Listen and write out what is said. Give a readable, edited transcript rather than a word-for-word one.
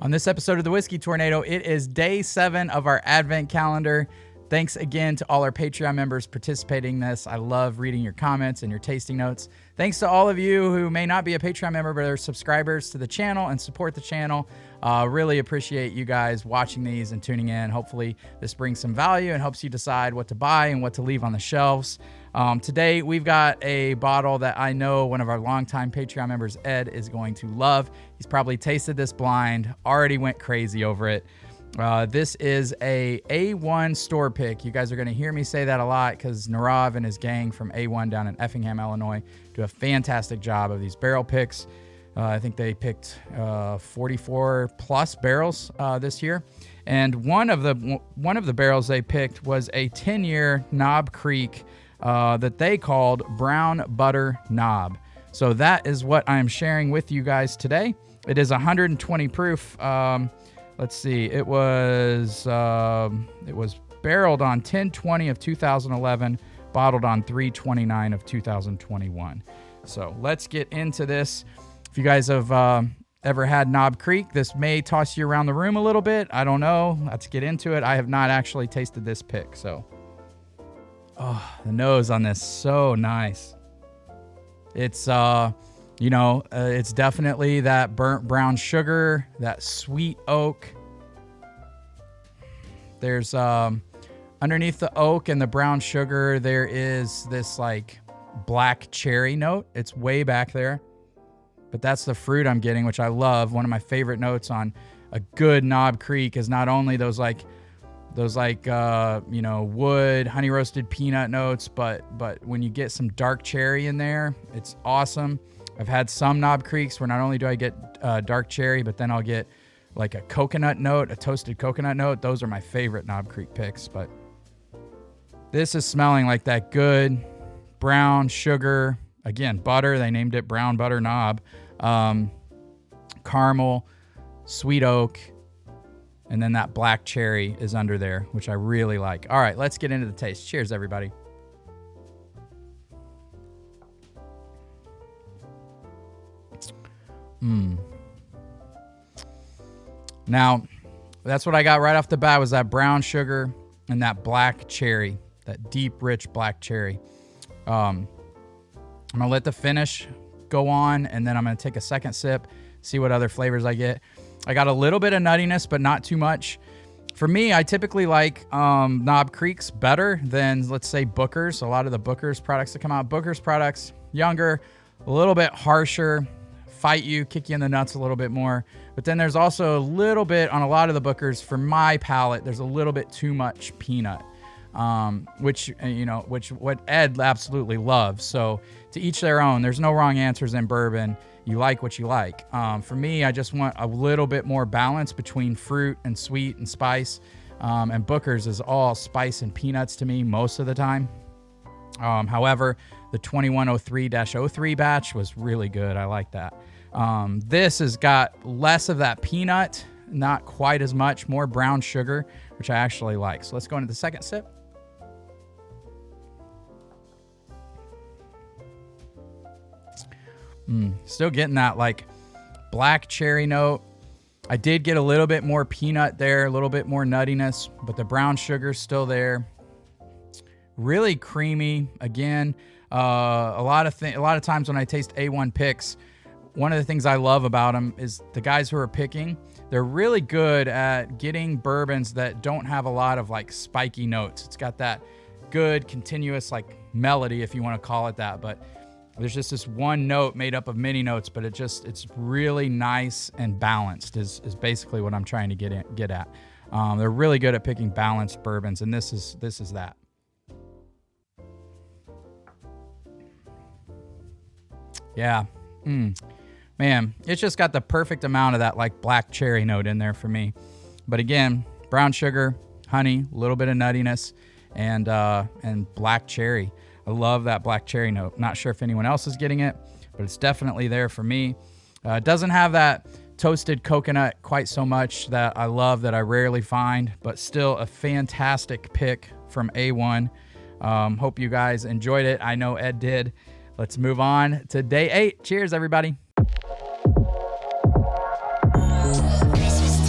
On this episode of The Whiskey Tornado, it is day 7 of our Advent calendar. Thanks again to all our Patreon members participating in this. I love reading your comments and your tasting notes. Thanks to all of you who may not be a Patreon member, but are subscribers to the channel and support the channel. Really appreciate you guys watching these and tuning in. Hopefully this brings some value and helps you decide what to buy and what to leave on the shelves. Today, we've got a bottle that I know one of our longtime Patreon members, Ed, is going to love. He's probably tasted this blind, already went crazy over it. This is a A1 store pick. You guys are going to hear me say that a lot because Narav and his gang from A1 down in Effingham, Illinois, do a fantastic job of these barrel picks. I think they picked 44 plus barrels this year. And one of the barrels they picked was a 10-year Knob Creek that they called Brown Butter Knob. So that is what I'm sharing with you guys today. It is 120 proof. Let's see. It was barreled on 10/20 of 2011, bottled on 3/29 of 2021. So let's get into this. If you guys have ever had Knob Creek, this may toss you around the room a little bit. I don't know. Let's get into it. I have not actually tasted this pick, so. Oh, the nose on this, so nice. It's, it's definitely that burnt brown sugar, that sweet oak. There's, underneath the oak and the brown sugar, there is this like black cherry note. It's way back there, but that's the fruit I'm getting, which I love. One of my favorite notes on a good Knob Creek is not only those wood, honey roasted peanut notes, but when you get some dark cherry in there, it's awesome. I've had some Knob Creeks where not only do I get dark cherry, but then I'll get like a coconut note, a toasted coconut note. Those are my favorite Knob Creek picks, but this is smelling like that good brown sugar, again, butter. They named it Brown Butter Knob, caramel, sweet oak, and then that black cherry is under there, which I really like. All right, let's get into the taste. Cheers, everybody. Now, that's what I got right off the bat was that brown sugar and that black cherry, that deep, rich black cherry. I'm going to let the finish go on, and then I'm going to take a second sip, see what other flavors I get. I got a little bit of nuttiness, but not too much. For me, I typically like Knob Creeks better than, let's say, Booker's. A lot of the Booker's products that come out. Booker's products, younger, a little bit harsher, fight you, kick you in the nuts a little bit more. But then there's also a little bit on a lot of the Booker's, for my palate, there's a little bit too much peanut, which what Ed absolutely loves. So to each their own. There's no wrong answers in bourbon. You like what you like. For me, I just want a little bit more balance between fruit and sweet and spice. And Booker's is all spice and peanuts to me most of the time. However, the 2103-03 batch was really good. I like that. This has got less of that peanut, not quite as much, more brown sugar, which I actually like. So let's go into the second sip. Still getting that like black cherry note. I did get a little bit more peanut there, a little bit more nuttiness, but the brown sugar's still there. Really creamy. Again, a lot of times when I taste A1 picks, one of the things I love about them is the guys who are picking, they're really good at getting bourbons that don't have a lot of like spiky notes. It's got that good continuous like melody, if you want to call it that, but there's just this one note made up of many notes, but it's really nice and balanced is basically what I'm trying to get at. They're really good at picking balanced bourbons, and this is that. Yeah. Man, it's just got the perfect amount of that like black cherry note in there for me. But again, brown sugar, honey, a little bit of nuttiness, and black cherry. I love that black cherry note. Not sure if anyone else is getting it, but it's definitely there for me. It doesn't have that toasted coconut quite so much that I love, that I rarely find, but still a fantastic pick from A1. Hope you guys enjoyed it. I know Ed did. Let's move on to day 8. Cheers, everybody. Christmas